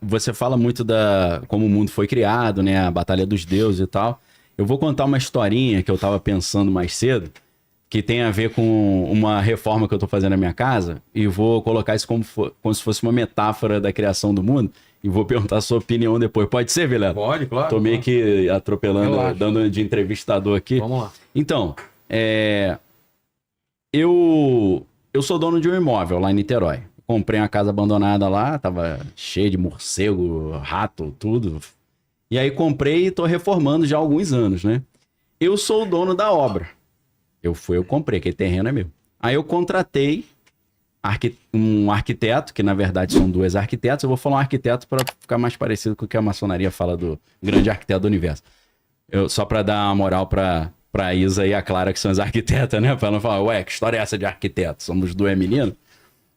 Você fala muito da como o mundo foi criado, né? A Batalha dos Deuses e tal. Eu vou contar uma historinha que eu tava pensando mais cedo, que tem a ver com uma reforma que eu tô fazendo na minha casa, e vou colocar isso como se fosse uma metáfora da criação do mundo, e vou perguntar a sua opinião depois. Pode ser, Vilela? Pode, claro. Tô meio que atropelando, Relaxa. dando de entrevistador aqui. Vamos lá. Então, eu sou dono de um imóvel lá em Niterói. Comprei uma casa abandonada lá, tava cheio de morcego, rato, tudo. E aí comprei e tô reformando já há alguns anos, né? Eu sou o dono da obra. Eu comprei, aquele terreno é meu. Aí eu contratei um arquiteto, que na verdade são dois arquitetos. Eu vou falar um arquiteto para ficar mais parecido com o que a maçonaria fala do grande arquiteto do universo. Só para dar uma moral pra Isa e a Clara, que são as arquitetas, né? Pra não falar, ué, que história é essa de arquiteto? Somos duas meninas?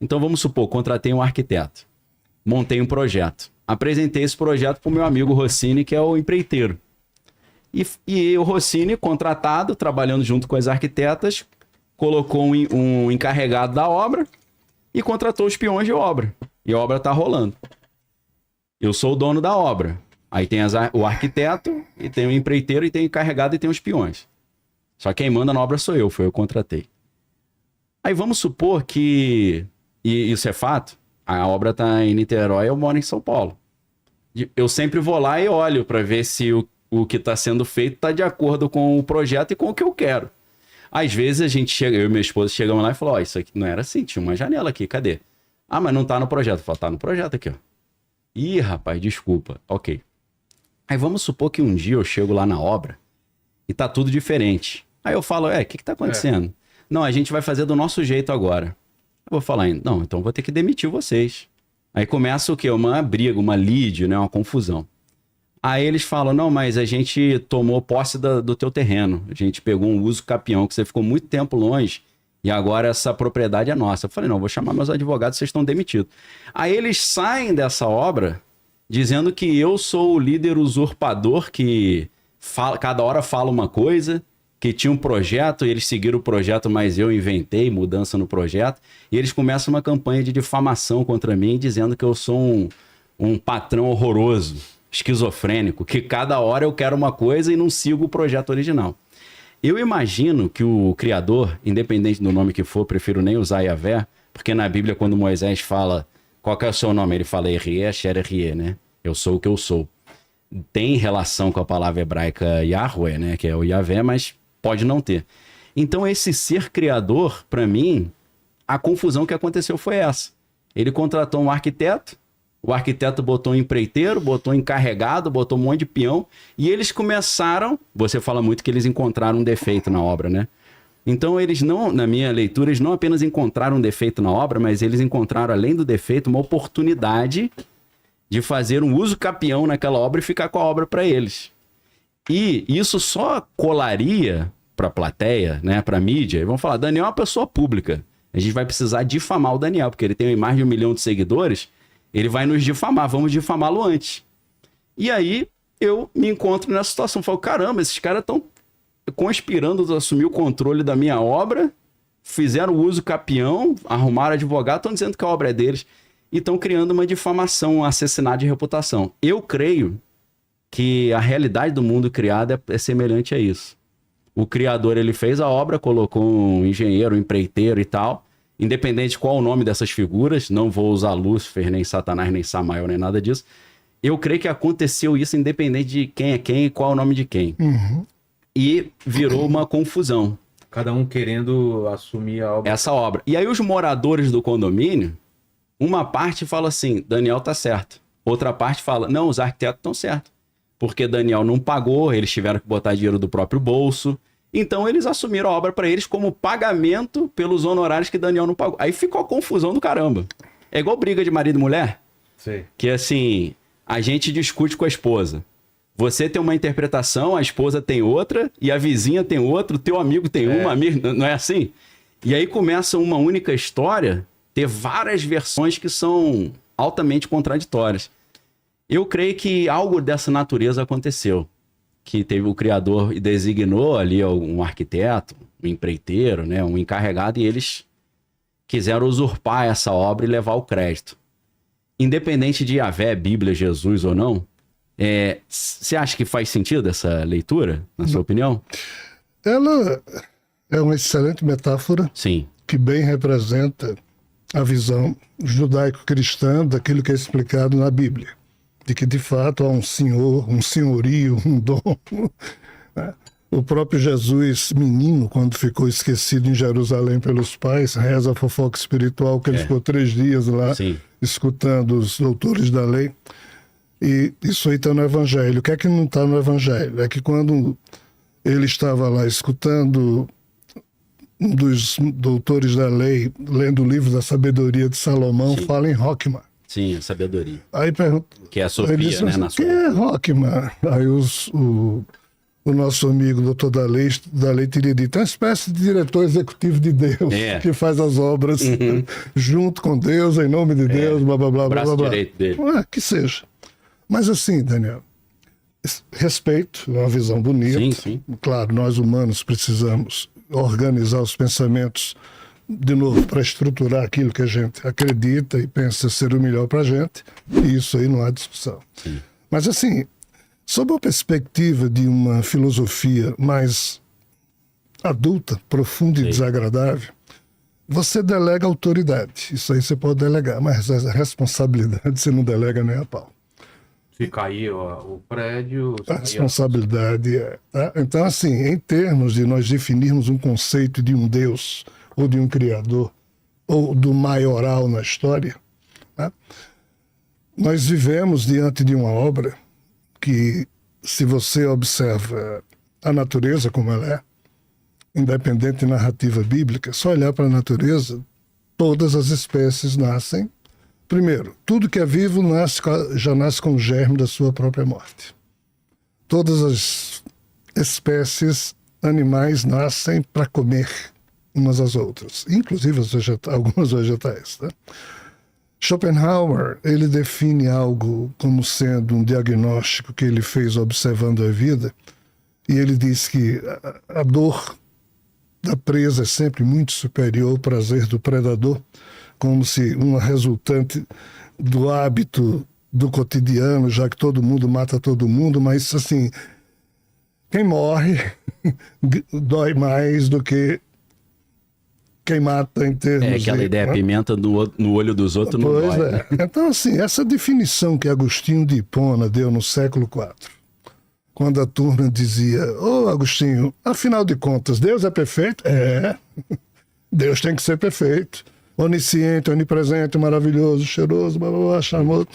Então vamos supor, contratei um arquiteto. Montei um projeto. Apresentei esse projeto pro meu amigo Rossini, que é o empreiteiro. E o Rossini, contratado, trabalhando junto com as arquitetas, colocou um encarregado da obra e contratou os peões de obra. E a obra tá rolando. Eu sou o dono da obra. Aí tem o arquiteto, e tem o empreiteiro, e tem o encarregado, e tem os peões. Só quem manda na obra sou eu, foi eu que contratei. Aí vamos supor que, e isso é fato, a obra tá em Niterói, eu moro em São Paulo. Eu sempre vou lá e olho para ver se o que está sendo feito está de acordo com o projeto e com o que eu quero. Às vezes a gente chega, eu e minha esposa chegamos lá e falamos, isso aqui não era assim, tinha uma janela aqui, cadê? Ah, mas não tá no projeto. Eu falo, tá no projeto aqui, ó. Ih, rapaz, desculpa. Ok. Aí vamos supor que um dia eu chego lá na obra e tá tudo diferente. Aí eu falo, o que tá acontecendo? Não, a gente vai fazer do nosso jeito agora. Eu vou falar, não, então vou ter que demitir vocês. Aí começa o quê? Uma briga, uma lide, né? Uma confusão. Aí eles falam, não, mas a gente tomou posse do teu terreno. A gente pegou um uso capião, que você ficou muito tempo longe, e agora essa propriedade é nossa. Eu falei, não, vou chamar meus advogados, vocês estão demitidos. Aí eles saem dessa obra dizendo que eu sou o líder usurpador que cada hora fala uma coisa, que tinha um projeto, e eles seguiram o projeto, mas eu inventei mudança no projeto, e eles começam uma campanha de difamação contra mim, dizendo que eu sou um patrão horroroso, esquizofrênico, que cada hora eu quero uma coisa e não sigo o projeto original. Eu imagino que o criador, independente do nome que for, prefiro nem usar Yahvé, porque na Bíblia, quando Moisés fala, qual que é o seu nome? Ele fala Erie, Asher, Erie, né? Eu sou o que eu sou. Tem relação com a palavra hebraica Yahweh, né? Que é o Yahvé, mas pode não ter. Então, esse ser criador, para mim, a confusão que aconteceu foi essa. Ele contratou um arquiteto, o arquiteto botou um empreiteiro, botou um encarregado, botou um monte de peão, e eles começaram... Você fala muito que eles encontraram um defeito na obra, né? Então, eles não, na minha leitura, eles não apenas encontraram um defeito na obra, mas eles encontraram, além do defeito, uma oportunidade de fazer um uso capião naquela obra e ficar com a obra para eles. E isso só colaria para a plateia, né, para a mídia. E vão falar, Daniel é uma pessoa pública. A gente vai precisar difamar o Daniel, porque ele tem mais de 1 milhão de seguidores, ele vai nos difamar, vamos difamá-lo antes. E aí eu me encontro nessa situação. Falo, caramba, esses caras estão conspirando para assumir o controle da minha obra, fizeram o uso capião, arrumaram advogado, estão dizendo que a obra é deles, e estão criando uma difamação, um assassinato de reputação. Eu creio que a realidade do mundo criado é semelhante a isso. O criador, ele fez a obra, colocou um engenheiro, um empreiteiro e tal, independente de qual o nome dessas figuras, não vou usar Lúcifer, nem Satanás, nem Samael, nem nada disso. Eu creio que aconteceu isso independente de quem é quem e qual é o nome de quem. Uhum. E virou uma confusão. Cada um querendo assumir a obra. Essa obra. E aí os moradores do condomínio, uma parte fala assim, Daniel tá certo. Outra parte fala, não, os arquitetos estão certos. Porque Daniel não pagou, eles tiveram que botar dinheiro do próprio bolso. Então eles assumiram a obra para eles como pagamento pelos honorários que Daniel não pagou. Aí ficou a confusão do caramba. É igual briga de marido e mulher. Sim. Que assim, a gente discute com a esposa. Você tem uma interpretação, a esposa tem outra, e a vizinha tem outra, o teu amigo tem uma, amigo, não é assim? E aí começa uma única história, ter várias versões que são altamente contraditórias. Eu creio que algo dessa natureza aconteceu. Que teve o criador e designou ali um arquiteto, um empreiteiro, né, um encarregado, e eles quiseram usurpar essa obra e levar o crédito. independente de Yahvé, Bíblia, Jesus ou não, você acha que faz sentido essa leitura, na sua opinião? Ela é uma excelente metáfora. Sim. Que bem representa a visão judaico-cristã daquilo que é explicado na Bíblia. De que, de fato, há um senhor, um senhorio, um dom. O próprio Jesus, menino, quando ficou esquecido em Jerusalém pelos pais, reza a fofoca espiritual que ele ficou 3 dias lá, Sim, escutando os doutores da lei. E isso aí está no Evangelho. O que é que não está no Evangelho? É que quando ele estava lá escutando um dos doutores da lei, lendo o livro da sabedoria de Salomão, sim, fala em Rockman. sim, a sabedoria. Aí pergunta, Que é a Sofia, ele disse, né? Na o que é Rockman? Aí o nosso amigo doutor da lei teria dito, é uma espécie de diretor executivo de Deus, que faz as obras junto com Deus, em nome de Deus, blá, blá, blá, blá, blá. direito dele. Que seja. Mas assim, Daniel, respeito, é uma visão bonita. Sim, sim. Claro, nós humanos precisamos organizar os pensamentos de novo para estruturar aquilo que a gente acredita e pensa ser o melhor para a gente. E isso aí não há discussão. Sim. Mas assim, sob a perspectiva de uma filosofia mais adulta, profunda e desagradável, você delega autoridade. Isso aí você pode delegar, mas a responsabilidade você não delega nem a pau. Se cair o prédio... A responsabilidade tá? Então, assim, em termos de nós definirmos um conceito de um Deus, ou de um Criador, ou do maioral na história, tá? Nós vivemos diante de uma obra que, se você observa a natureza como ela é, independente de narrativa bíblica, só olhar para a natureza, todas as espécies nascem. Primeiro, tudo que é vivo já nasce com o germe da sua própria morte. Todas as espécies animais nascem para comer umas às outras, inclusive algumas vegetais. Tá? Schopenhauer, ele define algo como sendo um diagnóstico que ele fez observando a vida, e ele diz que a dor da presa é sempre muito superior ao prazer do predador, como se uma resultante do hábito do cotidiano, já que todo mundo mata todo mundo, mas assim, quem morre dói mais do que quem mata em termos de... aquela ideia, pimenta no olho dos outros não dói. Pois é. Né? Então, assim, essa definição que Agostinho de Hipona deu no século IV, quando a turma dizia, Agostinho, afinal de contas, Deus é perfeito? Deus tem que ser perfeito. Onisciente, onipresente, maravilhoso, cheiroso, blá, blá, blá, charmoso.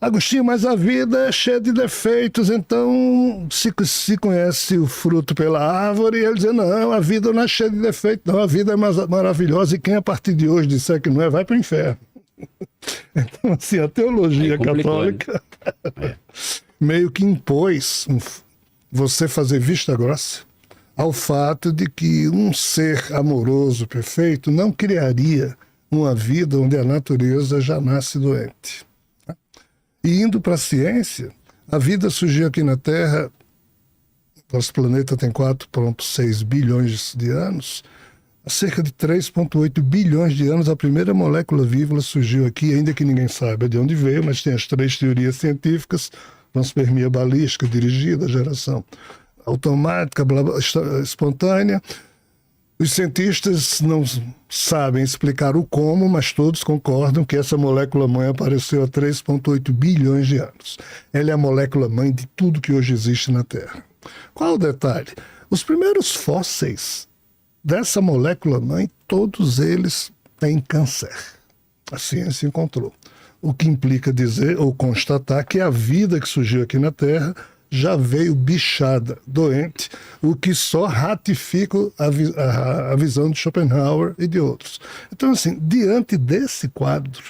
Agostinho, mas a vida é cheia de defeitos, então se conhece o fruto pela árvore, e ele diz, não, a vida não é cheia de defeitos, não, a vida é maravilhosa, e quem a partir de hoje disser que não é, vai para o inferno. Então, assim, a teologia católica meio que impôs você fazer vista grossa ao fato de que um ser amoroso, perfeito, não criaria uma vida onde a natureza já nasce doente. E indo para a ciência, a vida surgiu aqui na Terra, nosso planeta tem 4,6 bilhões de anos, há cerca de 3,8 bilhões de anos a primeira molécula viva surgiu aqui, ainda que ninguém saiba de onde veio, mas tem as 3 teorias científicas, panspermia balística, dirigida, geração automática, espontânea. Os cientistas não sabem explicar o como, mas todos concordam que essa molécula-mãe apareceu há 3,8 bilhões de anos. Ela é a molécula-mãe de tudo que hoje existe na Terra. Qual o detalhe? Os primeiros fósseis dessa molécula-mãe, todos eles têm câncer. A ciência encontrou. O que implica dizer ou constatar que a vida que surgiu aqui na Terra já veio bichada, doente, o que só ratifica a visão de Schopenhauer e de outros. Então, assim, diante desse quadro,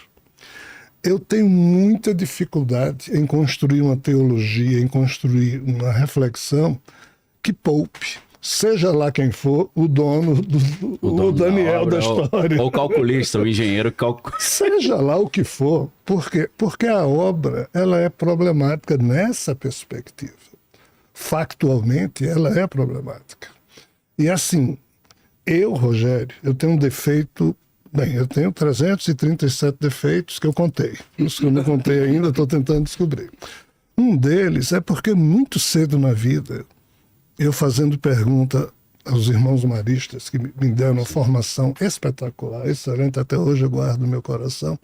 eu tenho muita dificuldade em construir uma teologia, em construir uma reflexão que poupe, seja lá quem for, o dono, o Daniel da história. Ou o calculista, o engenheiro Seja lá o que for, porque a obra ela é problemática nessa perspectiva. Factualmente, ela é problemática. E assim, Rogério, eu tenho um defeito Bem, eu tenho 337 defeitos que eu contei. Os que eu não contei ainda, estou tentando descobrir. Um deles é porque muito cedo na vida, eu fazendo pergunta aos irmãos maristas que me deram uma formação espetacular, excelente, até hoje eu guardo no meu coração,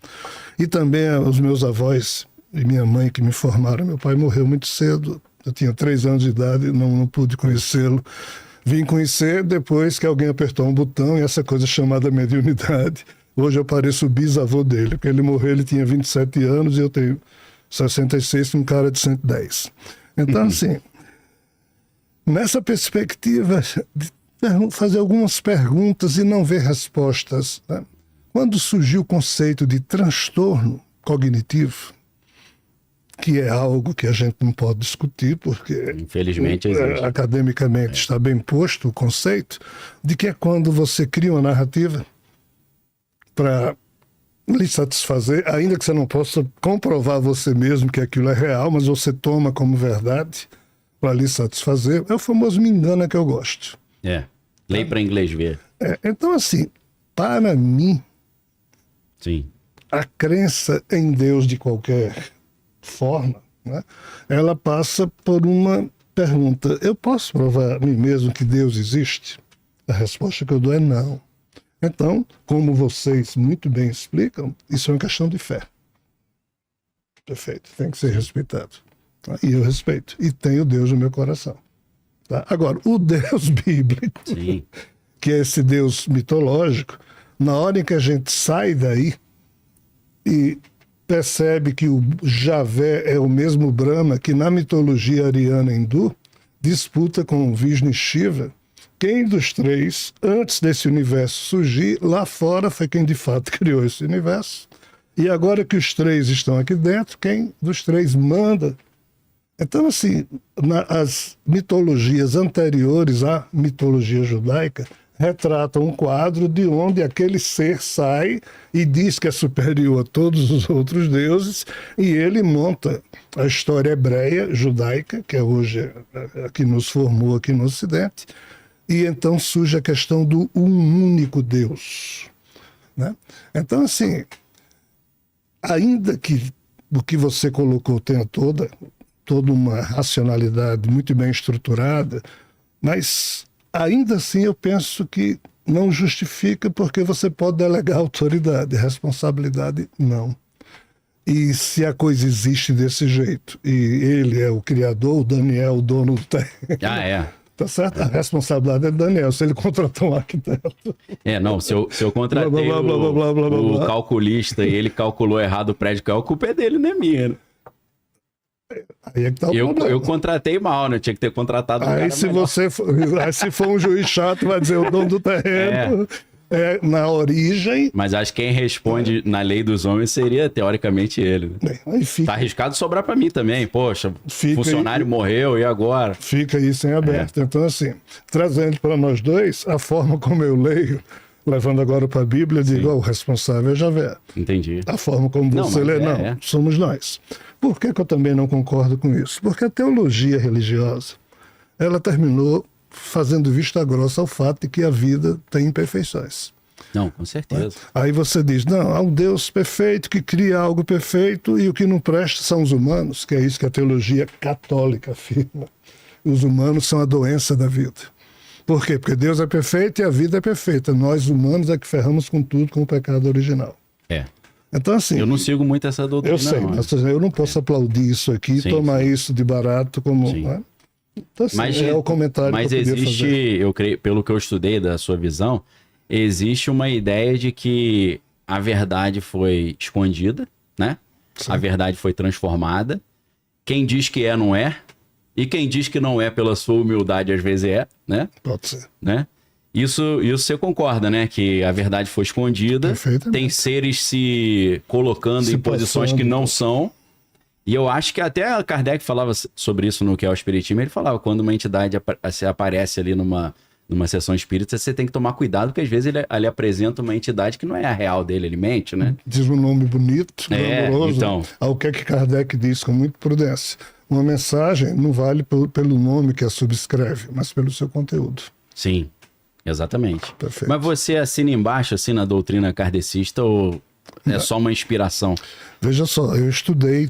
e também aos meus avós e minha mãe que me formaram. Meu pai morreu muito cedo, eu tinha 3 anos de idade, não pude conhecê-lo. Vim conhecer depois que alguém apertou um botão e essa coisa chamada mediunidade. Hoje eu pareço o bisavô dele, porque ele morreu, ele tinha 27 anos e eu tenho 66, um cara de 110. Então, assim, nessa perspectiva de fazer algumas perguntas e não ver respostas, né? Quando surgiu o conceito de transtorno cognitivo, que é algo que a gente não pode discutir, porque infelizmente existe. Academicamente está bem posto o conceito de que é quando você cria uma narrativa para lhe satisfazer, ainda que você não possa comprovar você mesmo que aquilo é real, mas você toma como verdade para lhe satisfazer. É o famoso me engana que eu gosto. Lei para inglês ver. Então, assim, para mim, Sim. a crença em Deus de qualquer forma, né, ela passa por uma pergunta: eu posso provar a mim mesmo que Deus existe? A resposta que eu dou é não. Então, como vocês muito bem explicam, isso é uma questão de fé. Perfeito, tem que ser respeitado. Tá? E eu respeito. E tenho Deus no meu coração. Tá? Agora, o Deus bíblico, Sim. que é esse Deus mitológico, na hora em que a gente sai daí e percebe que o Javé é o mesmo Brahma que na mitologia ariana hindu disputa com o Vishnu e Shiva, quem dos três, antes desse universo surgir, lá fora foi quem de fato criou esse universo. E agora que os três estão aqui dentro, quem dos três manda? Então, assim, as mitologias anteriores à mitologia judaica retratam um quadro de onde aquele ser sai e diz que é superior a todos os outros deuses, e ele monta a história hebreia, judaica, que é hoje a que nos formou aqui no Ocidente, e então surge a questão do único Deus. Né? Então, assim, ainda que o que você colocou tenha toda uma racionalidade muito bem estruturada, mas ainda assim eu penso que não justifica, porque você pode delegar autoridade, responsabilidade não. E se a coisa existe desse jeito, e ele é o criador, o Daniel, o dono do terreno, tá certo? A responsabilidade é do Daniel, se ele contratar um arquiteto. Não, se eu contratei o calculista e ele calculou errado o prédio, que a culpa é dele, não é minha, né? Aí é que tá o eu contratei mal, né? Eu tinha que ter contratado um cara melhor. Aí se for um juiz chato, vai dizer o dono do terreno na origem. Mas acho que quem responde na lei dos homens seria, teoricamente, ele. Né? Tá arriscado sobrar para mim também. Poxa, funcionário morreu, e agora? Fica isso em aberto. Então, assim, trazendo para nós dois, a forma como eu leio, levando agora para a Bíblia, digo, o responsável é Javé. Entendi. A forma como você lê, somos nós. Por que eu também não concordo com isso? Porque a teologia religiosa, ela terminou fazendo vista grossa ao fato de que a vida tem imperfeições. Não, com certeza. Aí você diz, não, há um Deus perfeito que cria algo perfeito e o que não presta são os humanos, que é isso que a teologia católica afirma. Os humanos são a doença da vida. Por quê? Porque Deus é perfeito e a vida é perfeita. Nós, humanos, é que ferramos com tudo com o pecado original. Então, assim, eu não sigo muito essa doutrina. Eu sei, mas eu não posso aplaudir isso aqui e tomar isso de barato como... Né? Então, assim, mas, é o comentário mas que eu podia existe, fazer. eu creio, pelo que eu estudei da sua visão, existe uma ideia de que a verdade foi escondida, né? Sim. A verdade foi transformada. Quem diz que é, não é. E quem diz que não é, pela sua humildade, às vezes é, né? Pode ser. Né? Isso você concorda, né? Que a verdade foi escondida, tem seres se colocando em posições que não são. E eu acho que até Kardec falava sobre isso no Que é o Espiritismo. Ele falava, quando uma entidade aparece ali numa sessão espírita, você tem que tomar cuidado, porque às vezes ele apresenta uma entidade que não é a real dele, ele mente, né? Diz um nome bonito, glamouroso. Então. O que é que Kardec diz com muita prudência? Uma mensagem não vale pelo nome que a subscreve, mas pelo seu conteúdo. Sim. Exatamente. Perfeito. Mas você assina embaixo, assim, na doutrina kardecista, ou é só uma inspiração? Veja só, eu estudei,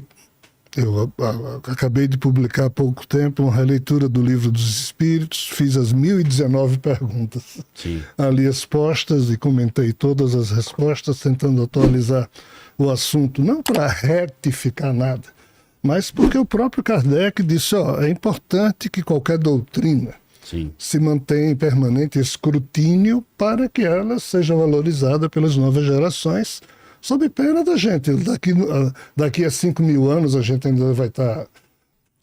acabei de publicar há pouco tempo uma releitura do Livro dos Espíritos, fiz as 1019 perguntas Sim. ali expostas e comentei todas as respostas, tentando atualizar o assunto, não para retificar nada, mas porque o próprio Kardec disse, é importante que qualquer doutrina Sim. se mantenha em permanente escrutínio para que ela seja valorizada pelas novas gerações, sob pena da gente. Daqui a 5.000 anos a gente ainda vai estar...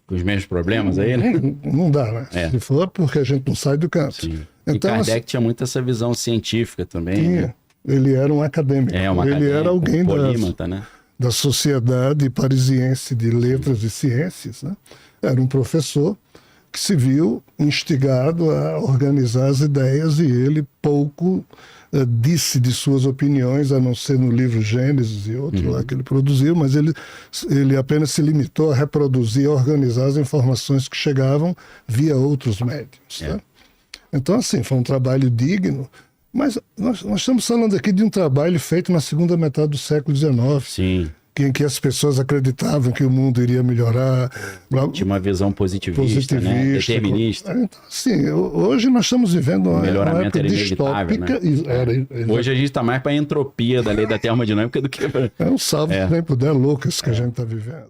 Com os mesmos problemas aí, né? Não dá, né? É. Se for, porque a gente não sai do canto. Sim. Então, e Kardec assim, tinha muito essa visão científica também. Né? ele era um acadêmico. Ele era alguém polímata, né? da Sociedade Parisiense de Letras e Ciências. Né? Era um professor que se viu instigado a organizar as ideias e ele pouco disse de suas opiniões, a não ser no livro Gênesis e outro lá que ele produziu, mas ele apenas se limitou a reproduzir e organizar as informações que chegavam via outros médiums. Tá? Então, assim, foi um trabalho digno, mas nós estamos falando aqui de um trabalho feito na segunda metade do século XIX. Sim. Em que as pessoas acreditavam que o mundo iria melhorar. Tinha uma visão positivista, né? Determinista. Então, assim, hoje nós estamos vivendo uma melhoramento época era inevitável, distópica. né? Hoje a gente está mais para a entropia da lei da termodinâmica do que... É um salve para Lucas que a gente está vivendo.